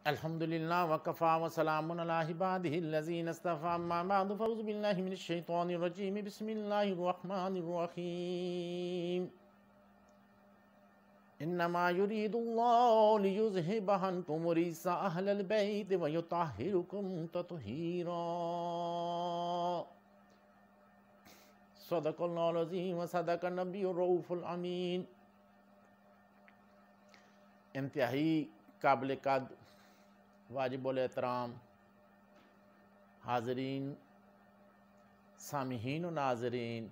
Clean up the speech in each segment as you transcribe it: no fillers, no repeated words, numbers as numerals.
الحمدللہ وکفا وسلام علی عبادہ الذین اصطفی اما بعد فاعوذ باللہ من الشیطان الرجیم بسم اللہ الرحمن الرحیم انما یرید اللہ لیذہب عنکم الرجس اہل البیت ویطہرکم تطہیرا صدق اللہ العظیم وصدق النبی الرؤوف الامین۔ انتہائی قابل قدر واجب الاحترام حاضرین، سامعین و ناظرین،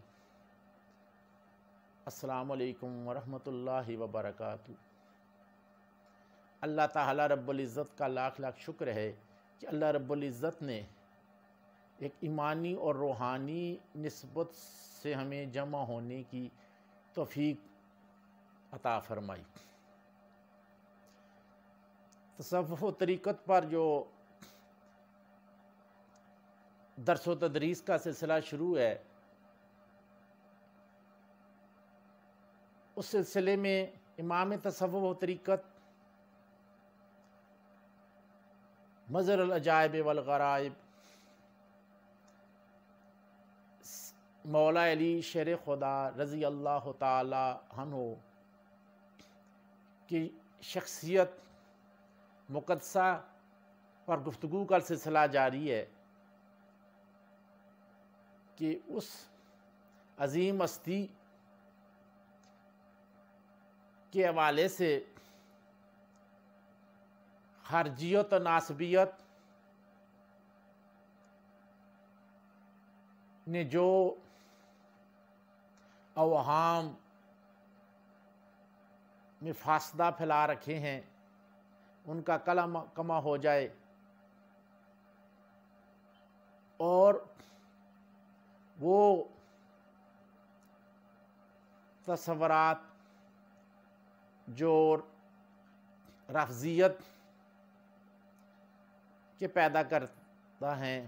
السلام علیکم ورحمۃ اللہ وبرکاتہ۔ اللہ تعالیٰ رب العزت کا لاکھ لاکھ شکر ہے کہ اللہ رب العزت نے ایک ایمانی اور روحانی نسبت سے ہمیں جمع ہونے کی توفیق عطا فرمائی۔ تصوف و طریقت پر جو درس و تدریس کا سلسلہ شروع ہے، اس سلسلے میں امام تصوف و طریقت مظہر العجائب والغرائب مولا علی شیر خدا رضی اللہ تعالی عنہ کی شخصیت مقدسہ پر گفتگو کا سلسلہ جاری ہے کہ اس عظیم ہستی کے حوالے سے خارجیت و ناسبیت نے جو اوہام میں فاصلہ پھیلا رکھے ہیں ان کا کما ہو جائے اور وہ تصورات جو رفضیت کے پیدا کرتا ہیں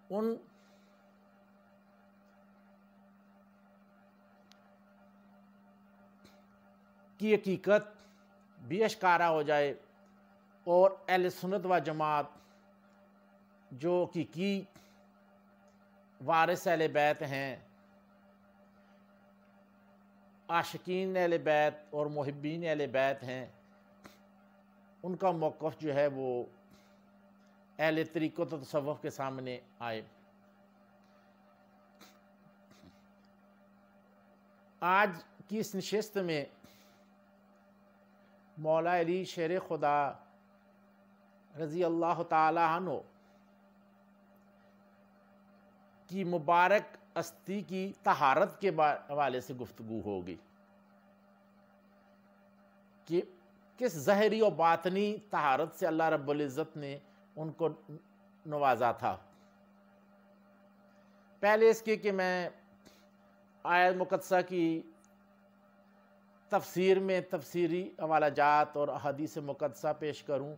ان کی حقیقت بھی اشکارہ ہو جائے اور اہل سنت و جماعت جو حقیقی وارث اہل بیت ہیں، عاشقین اہل بیت اور محبین اہل بیت ہیں، ان کا موقف جو ہے وہ اہل طریقت و تصوف کے سامنے آئے۔ آج کی اس نشست میں مولا علی شیر خدا رضی اللہ تعالی عنہ کی مبارک ہستی کی طہارت کے حوالے سے گفتگو ہوگی کہ کس ظاہری و باطنی طہارت سے اللہ رب العزت نے ان کو نوازا تھا۔ پہلے اس کے کہ میں آیت مقدسہ کی تفسیر میں تفسیری حوالہ جات اور احادیث مقدسہ پیش کروں،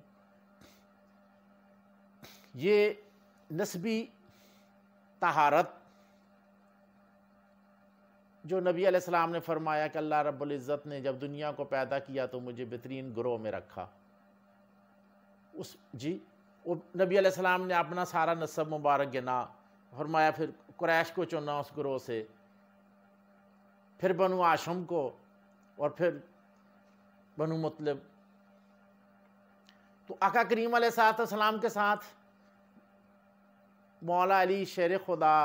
یہ نسبی طہارت جو نبی علیہ السلام نے فرمایا کہ اللہ رب العزت نے جب دنیا کو پیدا کیا تو مجھے بہترین گروہ میں رکھا، نبی علیہ السلام نے اپنا سارا نسب مبارک گنا، فرمایا پھر قریش کو چنا اس گروہ سے، پھر بنو ہاشم کو، اور پھر بنو مطلب۔ تو آقا کریم علیہ السلام کے ساتھ مولا علی شیر خدا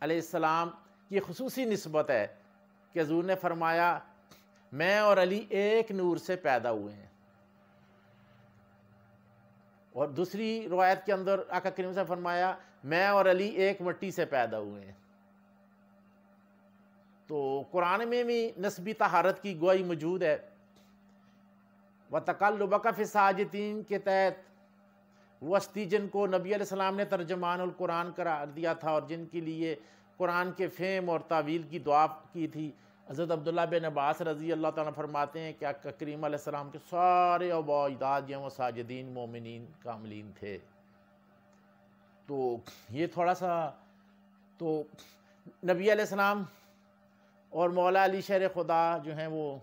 علیہ السلام کی خصوصی نسبت ہے کہ حضور نے فرمایا میں اور علی ایک نور سے پیدا ہوئے ہیں، اور دوسری روایت کے اندر آقا کریم سے فرمایا میں اور علی ایک مٹی سے پیدا ہوئے ہیں۔ تو قرآن میں بھی نسبی طہارت کی گواہی موجود ہے۔ وَتَقَلُّبَكَ فِي السَّاجِدِينَ کے تحت وہ ہستی جن کو نبی علیہ السلام نے ترجمان القرآن قرار دیا تھا اور جن کے لیے قرآن کے فہم اور تعویل کی دعا کی تھی، حضرت عبداللہ بن عباس رضی اللہ تعالیٰ فرماتے ہیں کہ آقا کریم علیہ السلام کے سارے آباء و اجداد جو ساجدین مومنین کاملین تھے۔ تو یہ تھوڑا سا تو نبی علیہ السلام اور مولا علی شیر خدا جو ہیں وہ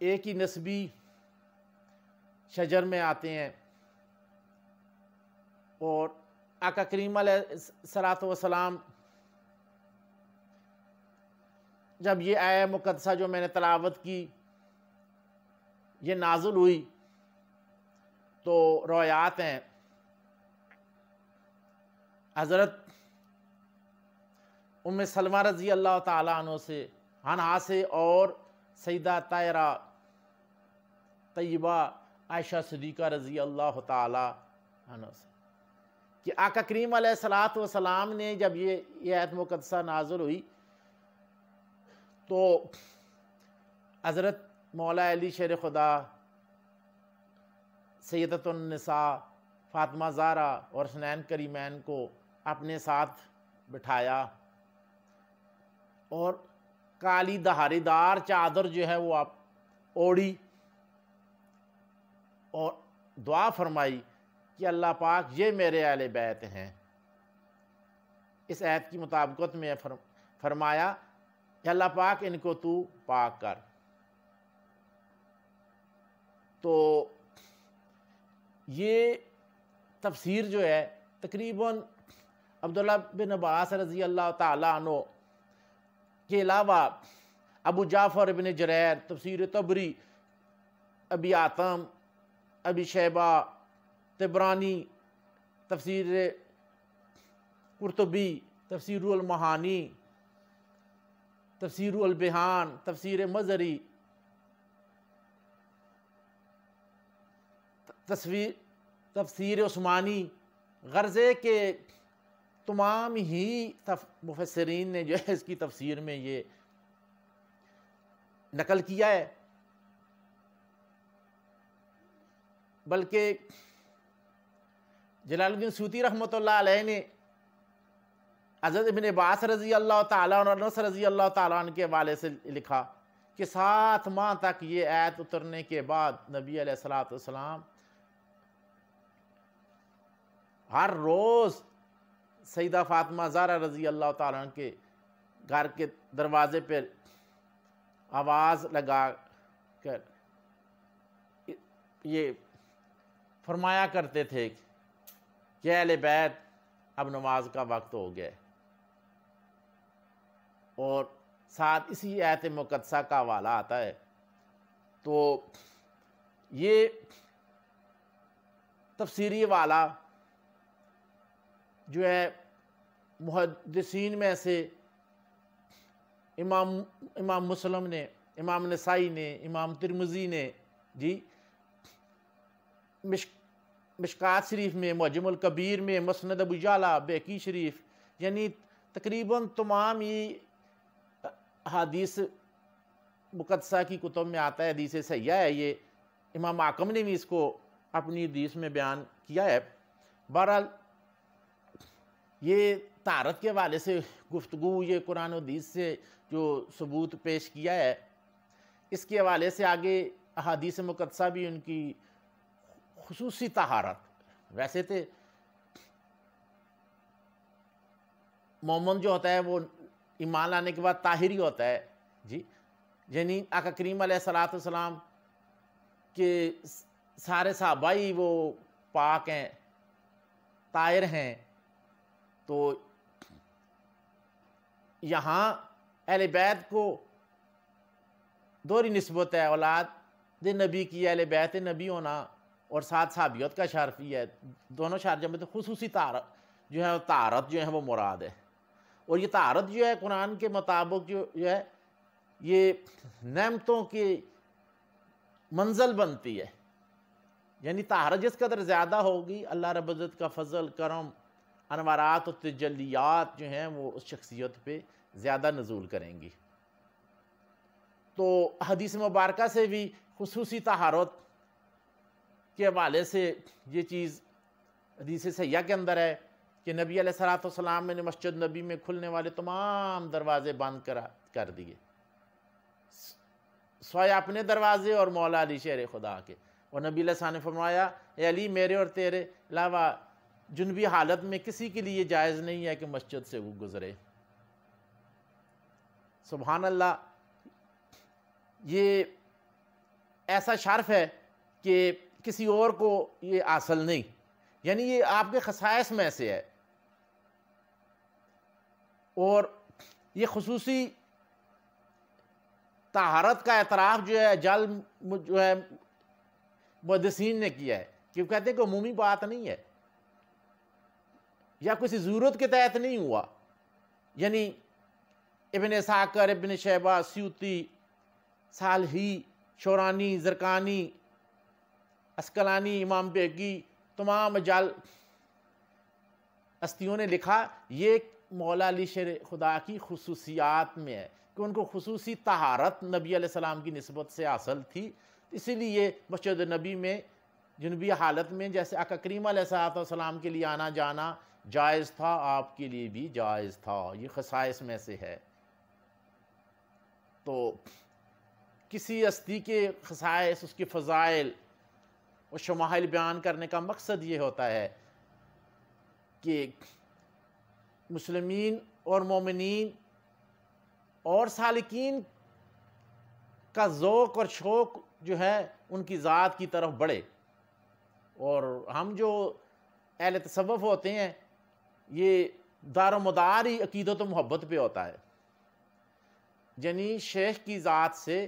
ایک ہی نسبی شجر میں آتے ہیں، اور آقا کریم علیہ الصلوۃ والسلام جب یہ آیہ مقدسہ جو میں نے تلاوت کی یہ نازل ہوئی تو روایات ہیں حضرت ام سلمہ رضی اللہ تعالیٰ عنہا سے اور سیدہ طاہرہ طیبہ عائشہ صدیقہ رضی اللہ تعالیٰ عنہ سے کہ آقا کریم علیہ الصلوۃ والسلام نے جب یہ آیت مقدسہ نازل ہوئی تو حضرت مولا علی شیر خدا، سیدۃ النساء فاطمہ زہرا اور حسنین کریمین کو اپنے ساتھ بٹھایا اور کالی دھاری دار چادر جو ہے وہ آپ اوڑھی اور دعا فرمائی کہ اللہ پاک یہ میرے اہل بیت ہیں۔ اس آیت کی مطابقت میں فرمایا کہ اللہ پاک ان کو تو پاک کر۔ تو یہ تفسیر جو ہے تقریباً عبداللہ بن عباس رضی اللہ تعالیٰ عنہ کے علاوہ ابو جعفر ابن جریر، تفسیر طبری، ابی عاصم، ابی شیبہ، طبرانی، تفسیر قرطبی، تفسیر المعانی، تفسیر البیان، تفسیر مظہری، تفسیر عثمانی، غرضے کے تمام ہی مفسرین نے جو ہے اس کی تفسیر میں یہ نقل کیا ہے، بلکہ جلال الدین سیوطی رحمۃ اللہ علیہ نے حضرت ابن عباس رضی اللہ تعالیٰ عنہ اور انس رضی اللہ تعالیٰ عنہ کے حوالے سے لکھا کہ 7 ماہ تک یہ آیت اترنے کے بعد نبی علیہ الصلوۃ والسلام ہر روز سیدہ فاطمہ زہرا رضی اللہ تعالیٰ عنہ کے گھر کے دروازے پر آواز لگا کر یہ فرمایا کرتے تھے کہ اہل بیت اب نماز کا وقت ہو گیا، اور ساتھ اسی آیت مقدسہ کا حوالہ آتا ہے۔ تو یہ تفسیری حوالہ جو ہے محدثین میں سے امام مسلم نے، امام نسائی نے، امام ترمذی نے مشکات شریف میں، معجم الکبیر میں، مسند ابو یعلا، بیہقی شریف، یعنی تقریباً تمام ہی حدیث مقدسہ کی کتب میں آتا ہے، حدیث صحیحہ ہے یہ۔ امام حاکم نے بھی اس کو اپنی حدیث میں بیان کیا ہے۔ بہرحال یہ طہارت کے حوالے سے گفتگو، یہ قرآن و حدیث سے جو ثبوت پیش کیا ہے، اس کے حوالے سے آگے احادیث مقدسہ بھی ان کی خصوصی طہارت، ویسے تو مومن جو ہوتا ہے وہ ایمان لانے کے بعد طاہر ہی ہوتا ہے یعنی آقا کریم علیہ الصلوۃ والسلام کے سارے صحابہ ہی وہ پاک ہیں، طاہر ہیں۔ تو یہاں اہل بیت کو دوہری نسبت ہے، اولاد نبی کی، اہل بیت نبی ہونا اور ساتھ صحابیت کا شرف ہی ہے، دونوں شرط میں تو خصوصی طہارت جو ہے طہارت جو ہے وہ مراد ہے۔ اور یہ طہارت جو ہے قرآن کے مطابق جو ہے یہ نعمتوں کی منزل بنتی ہے، یعنی طہارت جس قدر زیادہ ہوگی اللہ رب العزت کا فضل، کرم، انوارات و تجلیات جو ہیں وہ اس شخصیت پہ زیادہ نزول کریں گی۔ تو حدیث مبارکہ سے بھی خصوصی طہارت کے حوالے سے یہ چیز حدیث صحیحہ کے اندر ہے کہ نبی علیہ الصلوۃ والسلام نے مسجد نبی میں کھلنے والے تمام دروازے بند کر دیے، سوائے اپنے دروازے اور مولا علی شیر خدا کے، اور نبی علیہ السلام نے فرمایا اے علی میرے اور تیرے علاوہ جنبی حالت میں کسی کے لیے جائز نہیں ہے کہ مسجد سے وہ گزرے۔ سبحان اللہ، یہ ایسا شرف ہے کہ کسی اور کو یہ حاصل نہیں، یعنی یہ آپ کے خصائص میں سے ہے، اور یہ خصوصی طہارت کا اعتراف جو ہے جو ہے محدثین نے کیا ہے، کہ وہ کہتے ہیں کہ عمومی بات نہیں ہے یا کسی ضرورت کے تحت نہیں ہوا، یعنی ابن اسحاق، ابن شیبہ، سیوطی، صالحی، شورانی، زرقانی، اسقلانی، امام بیگی، تمام اجل ہستیوں نے لکھا یہ مولا علی شیر خدا کی خصوصیات میں ہے کہ ان کو خصوصی طہارت نبی علیہ السلام کی نسبت سے حاصل تھی، اسی لیے مسجد نبی میں جنوبی حالت میں جیسے آقا کریم علیہ السلام کے لیے آنا جانا جائز تھا، آپ کے لیے بھی جائز تھا، یہ خصائص میں سے ہے۔ تو کسی ہستی کے خصائص، اس کے فضائل اور شمائل بیان کرنے کا مقصد یہ ہوتا ہے کہ مسلمین اور مومنین اور سالکین کا ذوق اور شوق جو ہے ان کی ذات کی طرف بڑھے، اور ہم جو اہل تصوف ہوتے ہیں یہ دار و مدار ہی عقیدت و محبت پہ ہوتا ہے، یعنی شیخ کی ذات سے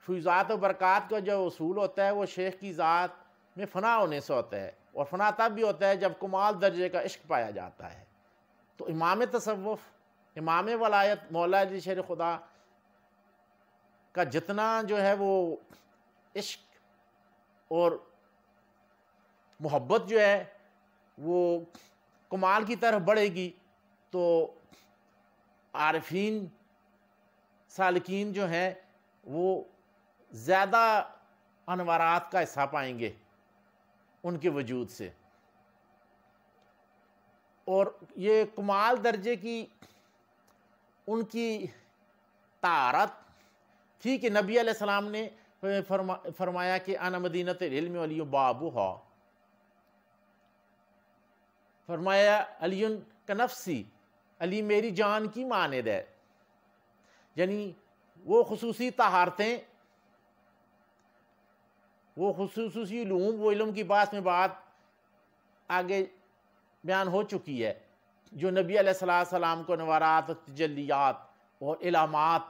فیضات و برکات کا جو اصول ہوتا ہے وہ شیخ کی ذات میں فنا ہونے سے ہوتا ہے، اور فنا تب بھی ہوتا ہے جب کمال درجے کا عشق پایا جاتا ہے۔ تو امام تصوف، امام ولایت مولا علی شیر خدا کا جتنا جو ہے وہ عشق اور محبت جو ہے وہ کمال کی طرف بڑھے گی، تو عارفین سالکین جو ہیں وہ زیادہ انوارات کا حصہ پائیں گے ان کے وجود سے، اور یہ کمال درجے کی ان کی طہارت تھی کہ نبی علیہ السلام نے فرمایا کہ انا مدینۃ العلم وعلی بابھا، فرمایا علی کنفسی، علی میری جان کی مانند ہے، یعنی وہ خصوصی طہارتیں، وہ خصوصی علوم، وہ علم کی بات میں بات آگے بیان ہو چکی ہے، جو نبی علیہ السلام کو نوارات، تجلیات اور علامات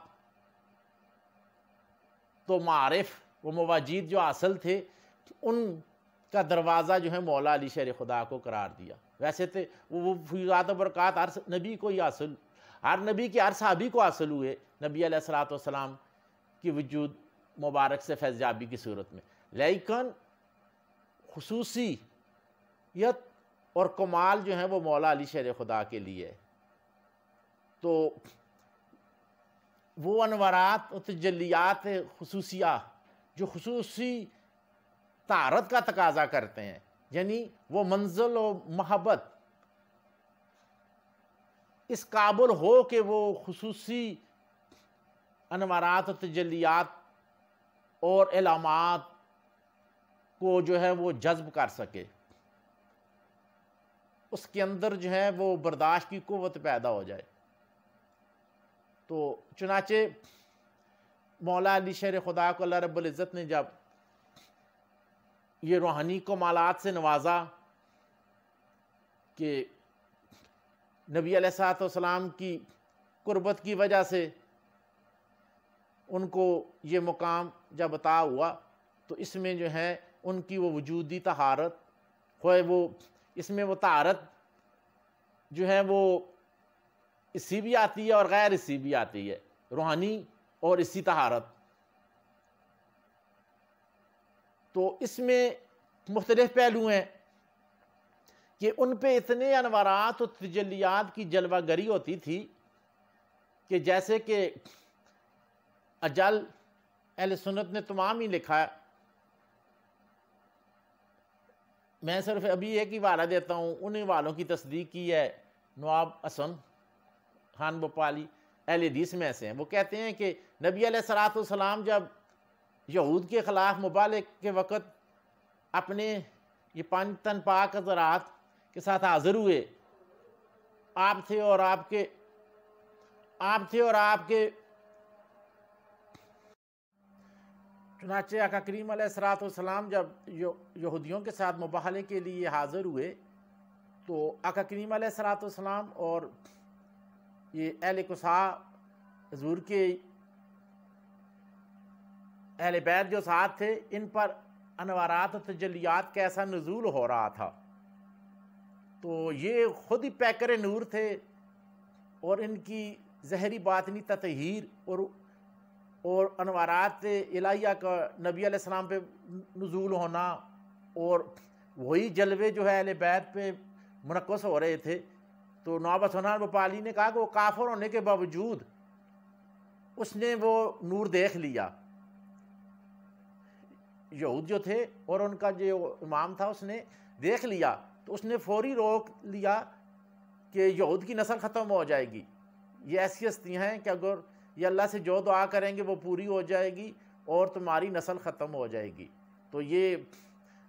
تو معارف و مواجید جو حاصل تھے، ان کا دروازہ جو ہے مولا علی شیر خدا کو قرار دیا۔ ویسے تھے وہ فیضات و برکات ہر نبی کو ہی حاصل، ہر نبی کے ہر صحابی کو حاصل ہوئے نبی علیہ السلام کی وجود مبارک سے فیضیابی کی صورت میں، لیکن خصوصیت اور کمال جو ہے وہ مولا علی شیر خدا کے لیے۔ تو وہ انوارات و تجلیات خصوصیہ جو خصوصی طہارت کا تقاضا کرتے ہیں، یعنی وہ منزل و محبت اس قابل ہو کہ وہ خصوصی انوارات و تجلیات اور علامات کو جو ہے وہ جذب کر سکے، اس کے اندر جو ہے وہ برداشت کی قوت پیدا ہو جائے۔ تو چنانچہ مولا علی شیر خدا کو اللہ رب العزت نے جب یہ روحانی کمالات سے نوازا کہ نبی علیہ السلام کی قربت کی وجہ سے ان کو یہ مقام جب عطا ہوا، تو اس میں جو ہے ان کی وہ وجودی طہارت، خواہ وہ اس میں وہ طہارت جو ہے وہ اسی بھی آتی ہے اور غیر اسی بھی آتی ہے، روحانی اور اسی طہارت۔ تو اس میں مختلف پہلو ہیں کہ ان پہ اتنے انوارات و تجلیات کی جلوہ گری ہوتی تھی کہ جیسے کہ اجل اہل سنت نے تمام ہی لکھا ہے۔ میں صرف ابھی ایک ہی حوالہ دیتا ہوں، انہیں والوں کی تصدیق کی ہے نواب حسن خان بھوپالی، اہل حدیث میں سے ہیں۔ وہ کہتے ہیں کہ نبی علیہ السلام جب یہود کے خلاف مبالغ کے وقت اپنے یہ 5 تن پاک حضرات کے ساتھ حاضر ہوئے، آپ تھے اور آپ کے آپ تھے اور آپ کے چنانچہ آقا کریم علیہ الصلوۃ والسلام جب یہودیوں کے ساتھ مباہلے کے لیے حاضر ہوئے تو آقا کریم علیہ الصلوۃ والسلام اور یہ اہل قصا حضور کے اہل بیت جو ساتھ تھے ان پر انوارات و تجلیات کا ایسا نزول ہو رہا تھا، تو یہ خود ہی پیکر نور تھے اور ان کی ظاہری باطنی تطہیر اور انوارات الہیہ کا نبی علیہ السلام پہ نزول ہونا اور وہی جلوے جو ہے اہل بیت پہ منعکس ہو رہے تھے، تو نوبت سنان بپالی نے کہا کہ وہ کافر ہونے کے باوجود اس نے وہ نور دیکھ لیا۔ یہود جو تھے اور ان کا جو امام تھا اس نے دیکھ لیا، تو اس نے فوری روک لیا کہ یہود کی نسل ختم ہو جائے گی، یہ ایسی ہستیاں ہیں کہ اگر یہ اللہ سے جو دعا کریں گے وہ پوری ہو جائے گی اور تمہاری نسل ختم ہو جائے گی۔ تو یہ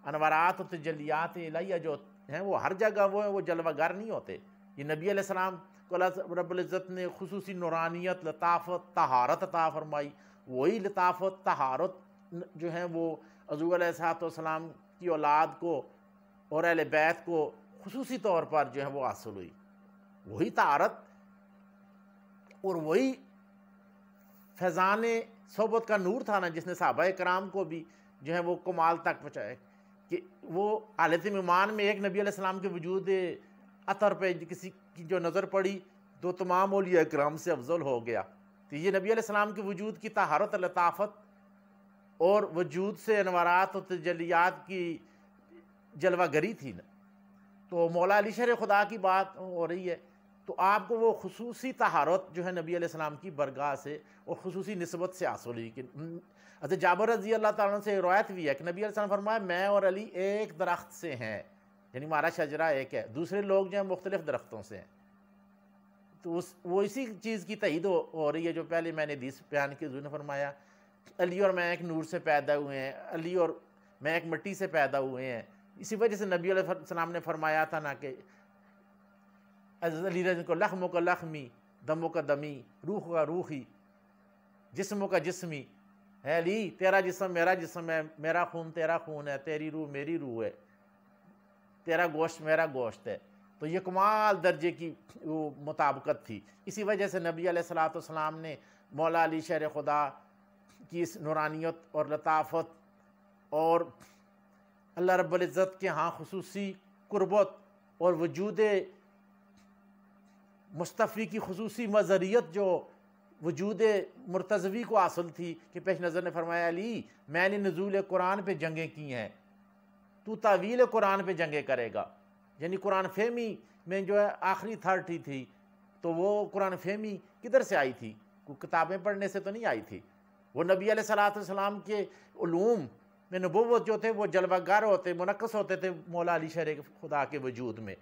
انوارات و تجلیات الہیہ جو ہیں وہ ہر جگہ وہ جلوہ گر نہیں ہوتے، یہ نبی علیہ السلام کو اللہ رب العزت نے خصوصی نورانیت، لطافت، طہارت عطا فرمائی، وہی لطافت، طہارت جو ہیں وہ حضور علیہ السلام کی اولاد کو اور اہل بیت کو خصوصی طور پر جو ہے وہ حاصل ہوئی، وہی طہارت اور وہی فیضان صحبت کا نور تھا نا جس نے صحابہ کرام کو بھی جو ہے وہ کمال تک پہنچایا کہ وہ حالت ایمان میں ایک نبی علیہ السلام کے وجود اثر پہ کسی کی جو نظر پڑی تو تمام اولیاء کرام سے افضل ہو گیا۔ تو یہ نبی علیہ السلام کے وجود کی طہارت، لطافت اور وجود سے انوارات و تجلیات کی جلوہ گری تھی نا۔ تو مولا علی شہر خدا کی بات ہو رہی ہے، تو آپ کو وہ خصوصی طہارت جو ہے نبی علیہ السلام کی برگاہ سے اور خصوصی نسبت سے حاصل ہوئی کہ حضرت جابر رضی اللہ تعالیٰ عنہ سے روایت بھی ہے کہ نبی علیہ السلام فرمایا میں اور علی ایک درخت سے ہیں، یعنی ہمارا شجرہ ایک ہے، دوسرے لوگ جو ہیں مختلف درختوں سے ہیں۔ تو وہ اسی چیز کی تائید ہو رہی ہے جو پہلے میں نے حدیث بیان کی، حضور نے فرمایا علی اور میں ایک نور سے پیدا ہوئے ہیں، علی اور میں ایک مٹی سے پیدا ہوئے ہیں۔ اسی وجہ سے نبی علیہ السلام نے فرمایا تھا نا کہ علی رضی کو لخم کا لخمی، دم کا دمی، روح کا روحی، جسم کا جسمی ہے، علی تیرا جسم میرا جسم ہے، میرا خون تیرا خون ہے، تیری روح میری روح ہے، تیرا گوشت میرا گوشت ہے۔ تو یہ کمال درجے کی وہ مطابقت تھی، اسی وجہ سے نبی علیہ الصلوۃ والسلام نے مولا علی شہر خدا کی اس نورانیت اور لطافت اور اللہ رب العزت کے ہاں خصوصی قربت اور وجود مصطفی کی خصوصی مظہریت جو وجود مرتضوی کو حاصل تھی کہ پیش نظر نے فرمایا علی میں نے نزول قرآن پہ جنگیں کی ہیں، تو تعویل قرآن پہ جنگیں کرے گا، یعنی قرآن فہمی میں جو ہے آخری اتھارٹی تھی، تو وہ قرآن فہمی کدھر سے آئی تھی؟ کتابیں پڑھنے سے تو نہیں آئی تھی، وہ نبی علیہ الصلوۃ والسلام کے علوم میں نبوت جو تھے وہ جلوہ گر ہوتے، منعکس ہوتے تھے مولا علی شہر خدا کے وجود میں،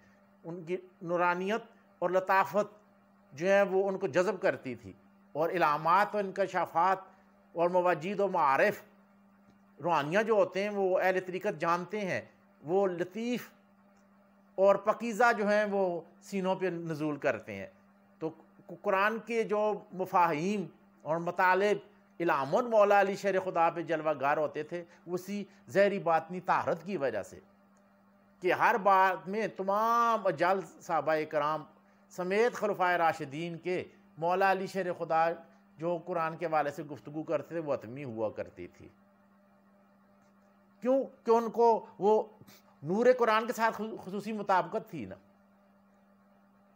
ان کی نورانیت اور لطافت جو ہے وہ ان کو جذب کرتی تھی، اور علامات و انکشافات اور مواجید و معارف روحانیہ جو ہوتے ہیں وہ اہل طریقت جانتے ہیں، وہ لطیف اور پاکیزہ جو ہیں وہ سینوں پہ نزول کرتے ہیں۔ تو قرآن کے جو مفاہیم اور مطالب علامت مولا علی شہر خدا پہ جلوہ گار ہوتے تھے اسی ظاہری باطنی طہارت کی وجہ سے کہ ہر بات میں تمام اجل صحابہ کرام سمیت خلفائے راشدین کے مولا علی شہر خدا جو قرآن کے حوالے سے گفتگو کرتے تھے وہ حتمی ہوا کرتی تھی۔ کیوں کہ ان کو وہ نور قرآن کے ساتھ خصوصی مطابقت تھی نا۔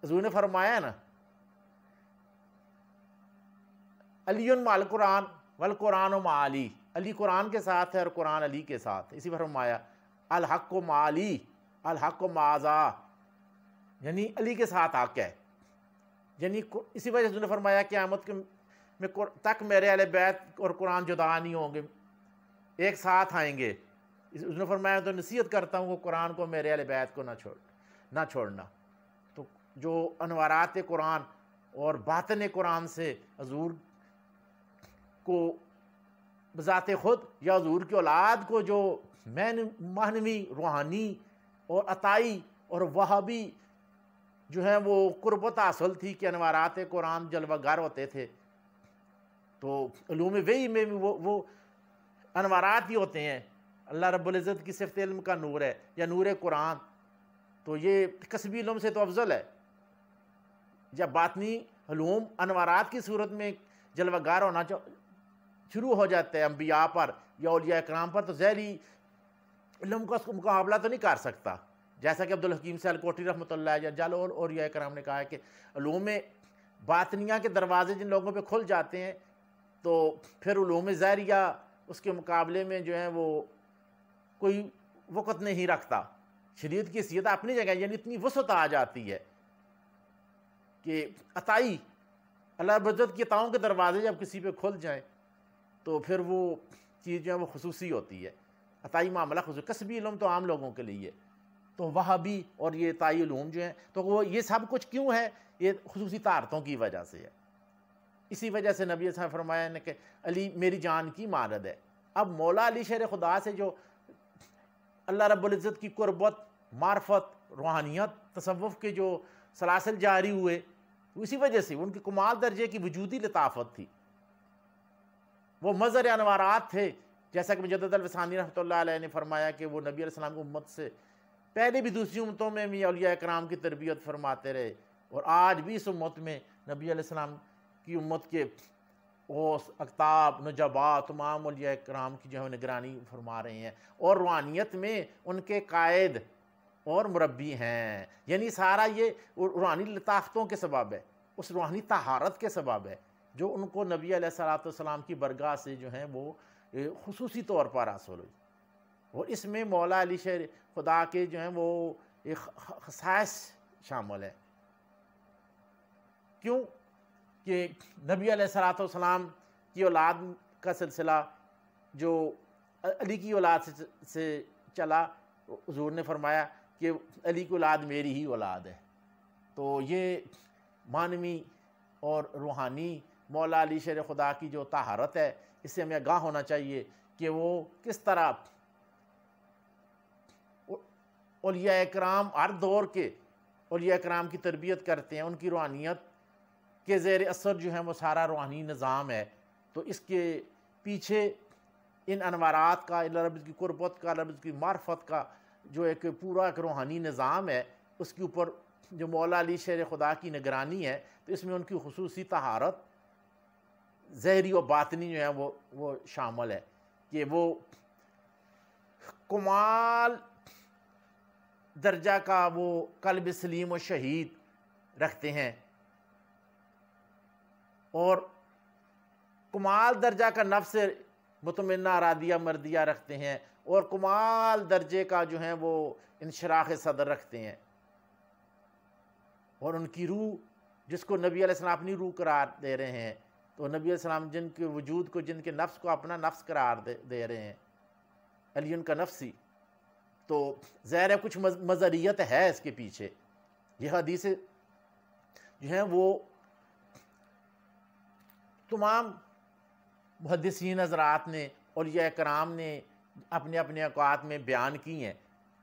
حضور نے فرمایا نا علی مع القرآن والقرآن مع علی، علی قرآن کے ساتھ ہے اور قرآن علی کے ساتھ، اسی پر فرمایا الحق مع علی الحق مع ذا، یعنی علی کے ساتھ حق ہے، یعنی اسی وجہ سے نے فرمایا قیامت میں تک میرے اہل بیت اور قرآن جدا نہیں ہوں گے، ایک ساتھ آئیں گے۔ اس نے فرمایا تو نصیحت کرتا ہوں کہ قرآن کو میرے اہل بیت کو نہ چھوڑنا۔ تو جو انوارات قرآن اور باطن قرآن سے حضور کو بذات خود یا حضور کی اولاد کو جو معنوی روحانی اور عطائی اور وہابی جو ہیں وہ قربت حاصل تھی کہ انوارات قرآن جلوہ گر ہوتے تھے، تو علوم وحی میں بھی وہ انوارات ہی ہوتے ہیں۔ اللہ رب العزت کی صفت علم کا نور ہے یا نور قرآن، تو یہ کسبی علم سے تو افضل ہے۔ جب باطنی علوم انوارات کی صورت میں جلوہ گر ہونا شروع ہو جاتا ہے انبیاء پر یا اولیاء اکرام پر، تو ظاہری علم کا اس کو مقابلہ تو نہیں کر سکتا، جیسا کہ عبدالحکیم سیالکوٹی رحمۃ اللہ یا جل اور اولیاء اکرام نے کہا ہے کہ علوم باطنیہ کے دروازے جن لوگوں پہ کھل جاتے ہیں تو پھر علوم ظاہریہ اس کے مقابلے میں جو ہیں وہ کوئی وقت نہیں رکھتا۔ شریعت کی حیثیت اپنی جگہ، یعنی اتنی وسعت آ جاتی ہے کہ عطائی اللہ رب العزت کی عطاؤں کے دروازے جب کسی پہ کھل جائیں تو پھر وہ چیز جو ہے وہ خصوصی ہوتی ہے۔ عطائی معاملہ خصوصی، کسبی علم تو عام لوگوں کے لیے، تو وہابی اور یہ عطائی علوم جو ہیں تو وہ یہ سب کچھ کیوں ہے؟ یہ خصوصی طہارتوں کی وجہ سے ہے۔ اسی وجہ سے نبی صلی اللہ علیہ وسلم نے فرمایا کہ علی میری جان کی مانند ہے۔ اب مولا علی شیر خدا سے جو اللہ رب العزت کی قربت، معرفت، روحانیت، تصوف کے جو سلاسل جاری ہوئے، اسی وجہ سے ان کی کمال درجے کی وجودی لطافت تھی، وہ مظہر انوارات تھے۔ جیسا کہ مجدد الفسانی رحمۃ اللہ علیہ نے فرمایا کہ وہ نبی علیہ السلام کی امت سے پہلے بھی دوسری امتوں میں بھی اولیاء اکرام کی تربیت فرماتے رہے، اور آج بھی اس امت میں نبی علیہ السلام کی امت کے غوث، اقطاب، نجبا، تمام اولیاء اکرام کی جو ہے نگرانی فرما رہے ہیں، اور روحانیت میں ان کے قائد اور مربی ہیں۔ یعنی سارا یہ روحانی لطافتوں کے سبب ہے، اس روحانی طہارت کے سبب ہے جو ان کو نبی علیہ الصلوۃ والسلام کی برگاہ سے جو ہیں وہ خصوصی طور پر حاصل ہوئی۔ اور اس میں مولا علی شیر خدا کے جو ہیں وہ ایک خصائص شامل ہے۔ کیوں کہ نبی علیہ الصلوۃ والسلام کی اولاد کا سلسلہ جو علی کی اولاد سے چلا، حضور نے فرمایا کہ علی کی اولاد میری ہی اولاد ہے۔ تو یہ معنوی اور روحانی مولا علی شیر خدا کی جو طہارت ہے، اس سے ہمیں آگاہ ہونا چاہیے کہ وہ کس طرح اولیاء اکرام ہر دور کے اولیاء اکرام کی تربیت کرتے ہیں، ان کی روحانیت کے زیر اثر جو ہے وہ سارا روحانی نظام ہے۔ تو اس کے پیچھے ان انوارات کا، اللہ رب کی قربت کا، اللہ رب کی معرفت کا جو ایک پورا ایک روحانی نظام ہے، اس کے اوپر جو مولا علی شیر خدا کی نگرانی ہے، تو اس میں ان کی خصوصی طہارت ظاہری و باطنی جو ہے وہ شامل ہے کہ وہ کمال درجہ کا وہ قلب سلیم و شہید رکھتے ہیں، اور کمال درجہ کا نفس مطمئنہ راضیہ مردیہ رکھتے ہیں، اور کمال درجے کا جو ہے وہ انشراح صدر رکھتے ہیں، اور ان کی روح جس کو نبی علیہ السلام اپنی روح قرار دے رہے ہیں، تو نبی علیہ السلام جن کے وجود کو، جن کے نفس کو اپنا نفس قرار دے رہے ہیں، علی ان کا نفسی، تو ظاہر ہے کچھ مظہریت ہے اس کے پیچھے۔ یہ حدیث جو ہیں وہ تمام محدثین حضرات نے، اولیاء کرام نے اپنے اپنے اوقات میں بیان کی ہیں،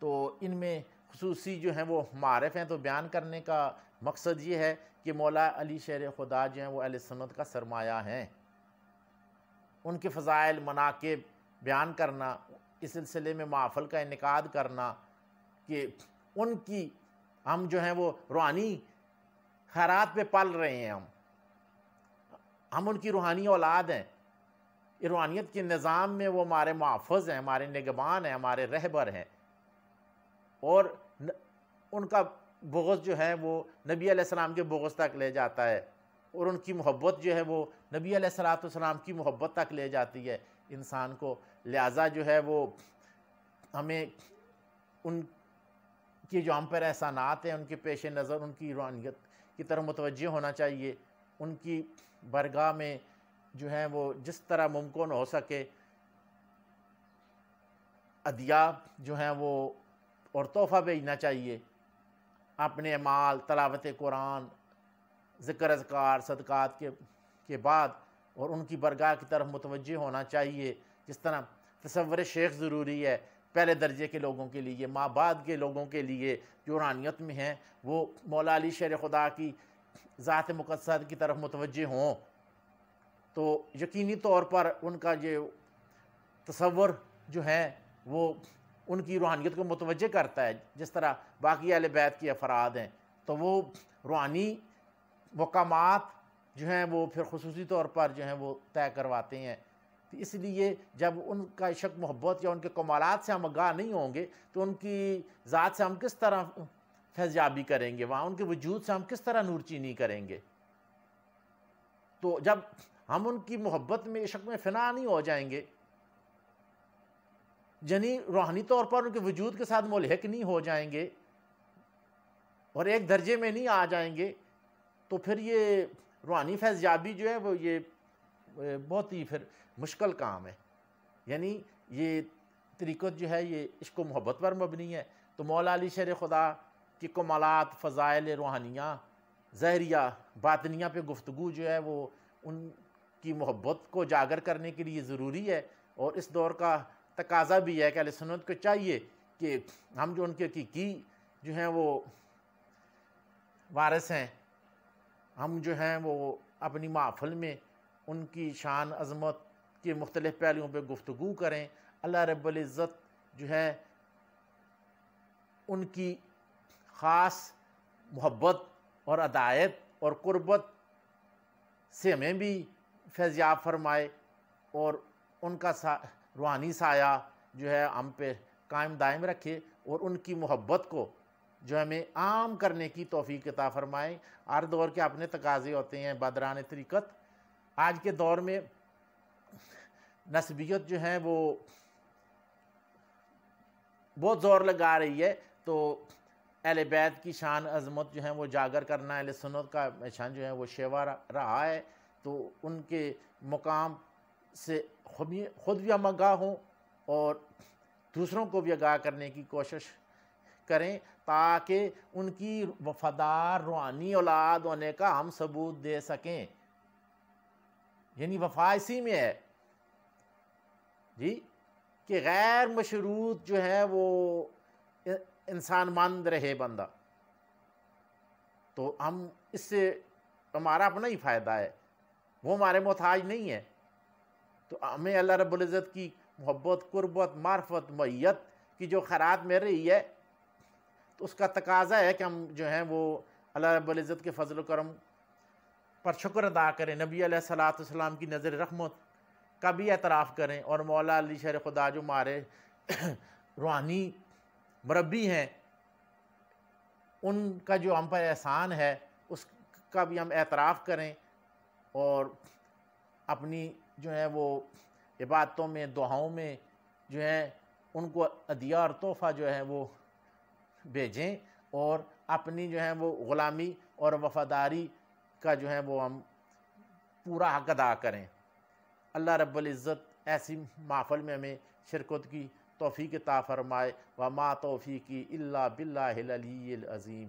تو ان میں خصوصی جو ہیں وہ معارف ہیں۔ تو بیان کرنے کا مقصد یہ ہے کہ مولا علی شیر خدا جو ہیں وہ اہل سنت کا سرمایہ ہیں، ان کے فضائل، مناقب بیان کرنا، اس سلسلے میں محافل کا انعقاد کرنا کہ ان کی ہم جو ہیں وہ روحانی خیرات پہ پل رہے ہیں، ہم ان کی روحانی اولاد ہیں، روحانیت کے نظام میں وہ ہمارے محافظ ہیں، ہمارے نگہبان ہیں، ہمارے رہبر ہیں، اور ان کا بغض جو ہے وہ نبی علیہ السلام کے بغض تک لے جاتا ہے، اور ان کی محبت جو ہے وہ نبی علیہ الصلوۃ والسلام کی محبت تک لے جاتی ہے انسان کو۔ لہٰذا جو ہے وہ ہمیں ان کی جو ہم پر احسانات ہیں، ان کے پیش نظر ان کی روحانیت کی طرف متوجہ ہونا چاہیے، ان کی برگاہ میں جو ہے وہ جس طرح ممکن ہو سکے عطیہ جو ہیں وہ اور تحفہ بھیجنا چاہیے، اپنے اعمال، تلاوت قرآن، ذکر اذکار، صدقات کے بعد، اور ان کی برگاہ کی طرف متوجہ ہونا چاہیے۔ جس طرح تصور شیخ ضروری ہے، پہلے درجے کے لوگوں کے لیے، ماں بعد کے لوگوں کے لیے جو روحانیت میں ہیں، وہ مولا علی شیر خدا کی ذات مقدسہ کی طرف متوجہ ہوں، تو یقینی طور پر ان کا یہ تصور جو ہے وہ ان کی روحانیت کو متوجہ کرتا ہے، جس طرح باقی اہل بیت کے افراد ہیں، تو وہ روحانی مقامات جو ہیں وہ پھر خصوصی طور پر جو ہیں وہ طے کرواتے ہیں۔ تو اس لیے جب ان کا عشق محبت یا ان کے کمالات سے ہم آگاہ نہیں ہوں گے تو ان کی ذات سے ہم کس طرح فیضیابی کریں گے، وہاں ان کے وجود سے ہم کس طرح نور چینی کریں گے؟ تو جب ہم ان کی محبت میں، عشق میں فنا نہیں ہو جائیں گے، یعنی روحانی طور پر ان کے وجود کے ساتھ ملحق نہیں ہو جائیں گے اور ایک درجے میں نہیں آ جائیں گے، تو پھر یہ روحانی فیضیابی جو ہے وہ یہ بہت ہی پھر مشکل کام ہے۔ یعنی یہ طریقت جو ہے یہ عشق و محبت پر مبنی ہے۔ تو مولا علی شیر خدا کی کمالات، فضائل روحانیہ، ظاہریہ، باطنیہ پہ گفتگو جو ہے وہ ان کی محبت کو اجاگر کرنے کے لیے ضروری ہے، اور اس دور کا تقاضا بھی ہے کہ اہل سنت کو چاہیے کہ ہم جو ان کے حقیقی جو ہیں وہ وارث ہیں، ہم جو ہیں وہ اپنی محفل میں ان کی شان عظمت کے مختلف پہلوؤں پہ گفتگو کریں۔ اللہ رب العزت جو ہے ان کی خاص محبت اور عدایت اور قربت سے ہمیں بھی فیضیاب فرمائے، اور ان کا روحانی سایہ جو ہے ہم پہ قائم دائم رکھے، اور ان کی محبت کو جو ہمیں عام کرنے کی توفیق عطا فرمائے۔ ہر دور کے اپنے تقاضے ہوتے ہیں بادران طریقت۔ آج کے دور میں نسبیت جو ہے وہ بہت زور لگا رہی ہے، تو اہل بیت کی شان عظمت جو ہے وہ اجاگر کرنا اہل سنت کا شان جو ہے وہ شیوا رہا ہے، تو ان کے مقام سے خود بھی ہم آگاہ ہوں اور دوسروں کو بھی آگاہ کرنے کی کوشش کریں، تاکہ ان کی وفادار روحانی اولاد ہونے کا ہم ثبوت دے سکیں۔ یعنی وفا اسی میں ہے جی، کہ غیر مشروط جو ہے وہ انسان مند رہے بندہ، تو ہم اس سے ہمارا اپنا ہی فائدہ ہے، وہ ہمارے محتاج نہیں ہے۔ تو ہمیں اللہ رب العزت کی محبت، قربت، معرفت، معیت کی جو خیرات مل رہی ہے، تو اس کا تقاضا ہے کہ ہم جو ہیں وہ اللہ رب العزت کے فضل و کرم پر شکر ادا کریں، نبی علیہ الصلوۃ والسلام کی نظر رحمت کا بھی اعتراف کریں، اور مولا علی شیر خدا جو ہمارے روحانی مربی ہیں، ان کا جو ہم پر احسان ہے اس کا بھی ہم اعتراف کریں، اور اپنی جو ہے وہ عبادتوں میں، دعاؤں میں جو ہے ان کو عطیہ اور تحفہ جو ہے وہ بھیجیں، اور اپنی جو ہے وہ غلامی اور وفاداری کا جو ہے وہ ہم پورا حق ادا کریں۔ اللہ رب العزت ایسی محفل میں ہمیں شرکت کی توفیق عطا فرمائے۔ وما توفیقی الا باللہ العلی العظیم۔